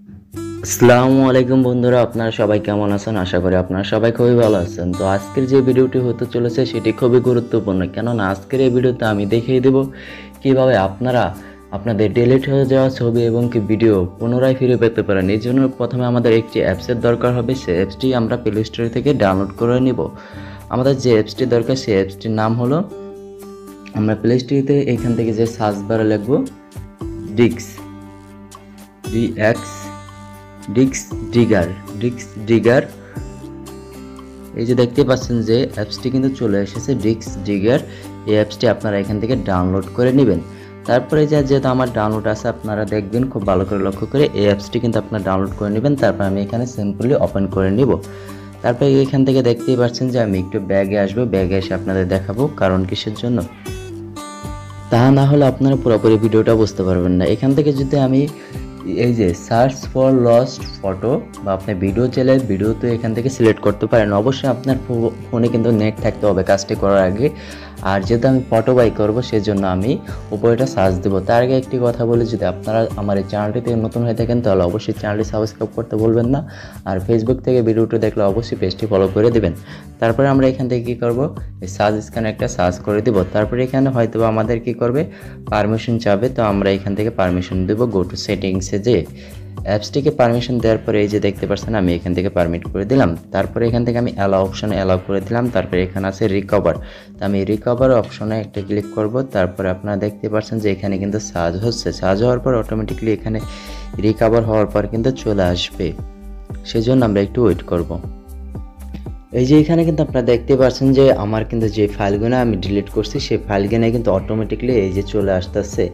আসসালামু আলাইকুম বন্ধুরা, আপনারা সবাই কেমন আছেন? আশা করি আপনারা সবাই খুবই ভালো আছেন। তো আজকের যে ভিডিওটি হতে চলেছে সেটি খুবই গুরুত্বপূর্ণ, কেননা আজকের এই ভিডিওতে আমি দেখিয়ে দেব কিভাবে আপনারা আপনাদের ডিলিট হয়ে যাওয়া ছবি এবং কি ভিডিও পুনরায় ফিরে পেতে পারেন। এই জন্য প্রথমে আমাদের একটি অ্যাপসের দরকার হবে। সেই অ্যাপসটি আমরা প্লে স্টোর থেকে ডাউনলোড করে নিব। আমাদের যে অ্যাপসটি দরকার সেই অ্যাপসটির নাম হলো, আমরা প্লে স্টোরে এখান থেকে যে সার্চ বারে লিখব ডিক্স, ডিএক্স, ডিক্স ডিগার। এই যে দেখতে পাচ্ছেন যে অ্যাপসটি কিন্তু চলে এসেছে, ডিক্স ডিগার। এই অ্যাপসটি আপনারা এখান থেকে ডাউনলোড করে নেবেন। তারপরে যেহেতু আমার ডাউনলোড আছে, আপনারা দেখবেন খুব ভালো করে লক্ষ্য করে এই অ্যাপসটি কিন্তু আপনারা ডাউনলোড করে নেবেন। তারপর আমি এখানে সিম্পলি ওপেন করে নিব। তারপরে এখান থেকে দেখতেই পাচ্ছেন যে আমি একটু ব্যাগে আসবো, ব্যাগে এসে আপনাদের দেখাবো কারণ কিসের জন্য, তা না হলে আপনারা পুরোপুরি ভিডিওটা বুঝতে পারবেন না। এখান থেকে যদি আমি এই যে সার্চ ফর লস্ট ফটো বা আপনি ভিডিও চাইলে ভিডিও তো এখান থেকে সিলেক্ট করতে পারেন। অবশ্যই আপনার ফোনে কিন্তু নেট থাকতে হবে কাজটি করার আগে। আর যেহেতু আমি ফটো বাই করবো সেজন্য আমি উপরেটা সার্চ দেবো। তার আগে একটি কথা বলি, যদি আপনারা আমার এই চ্যানেলটিতে নতুন হয়ে থাকেন তাহলে অবশ্যই চ্যানেলটি সাবস্ক্রাইব করতে বলবেন না। আর ফেসবুক থেকে ভিডিওটি দেখলে অবশ্যই পেজটি ফলো করে দেবেন। তারপরে আমরা এখান থেকে কী করবো, এই সার্চ স্ক্যানে একটা সার্চ করে দেবো। তারপরে এখানে হয়তো আমাদের কী করবে, পারমিশন চাবে। তো আমরা এখান থেকে পারমিশন দেবো। গো টু সেটিংসে যে অ্যাপসটিকে পারমিশন দেওয়ার পরে এই যে দেখতে পাচ্ছেন আমি এখান থেকে পারমিট করে দিলাম। তারপরে এখান থেকে আমি অ্যালাউ অপশনে অ্যালাউ করে দিলাম। তারপরে এখানে আছে রিকভার, তো আমি রিকভার অপশনে একটা ক্লিক করব। তারপরে আপনারা দেখতে পাচ্ছেন যে এখানে কিন্তু সার্চ হচ্ছে, সার্চ হওয়ার পর অটোমেটিকলি এখানে রিকভার হওয়ার পর কিন্তু চলে আসবে। সেজন্য আমরা একটু ওয়েট করব। এই যে এখানে কিন্তু আপনারা দেখতে পাচ্ছেন যে আমার কিন্তু যে ফাইলগুলো আমি ডিলিট করছি সেই ফাইলগুলো কিন্তু অটোমেটিকলি এই যে চলে আসতেছে।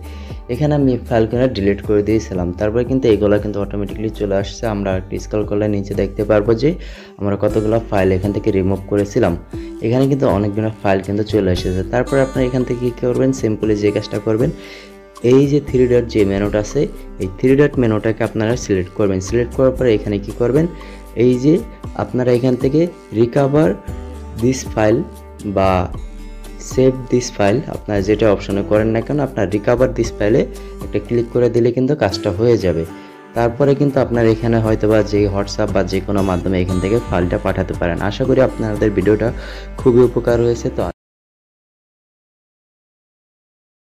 এখানে আমি ফাইলগুলো ডিলিট করে দিয়েছিলাম, তারপরে কিন্তু এইগুলো কিন্তু অটোমেটিকলি চলে আসছে। আমরা একটু স্ক্রল করলে নিচে দেখতে পারবো যে আমরা কতগুলো ফাইল এখান থেকে রিমুভ করেছিলাম। এখানে কিন্তু অনেকগুলো ফাইল কিন্তু চলে এসেছে। তারপরে আপনারা এখান থেকে কী করবেন, সিম্পলি যে কাজটা করবেন, এই যে থ্রি ডট যে মেনুটা আছে এই থ্রি ডট মেনুটাকে আপনারা সিলেক্ট করবেন। সিলেক্ট করার পরে এখানে কি করবেন, এই যে আপনারা এখান থেকে রিকভার দিস ফাইল বা সেভ দিস ফাইল আপনারা যেটা অপশনে করেন না কেন, আপনার রিকভার দিস ফাইলে একটা ক্লিক করে দিলে কিন্তু কাজটা হয়ে যাবে। তারপরে কিন্তু আপনার এখানে হয়তো বা যে হোয়াটসঅ্যাপ বা যে কোনো মাধ্যমে এখান থেকে ফাইলটা পাঠাতে পারেন। আশা করি আপনাদের ভিডিওটা খুবই উপকার হয়েছে। তো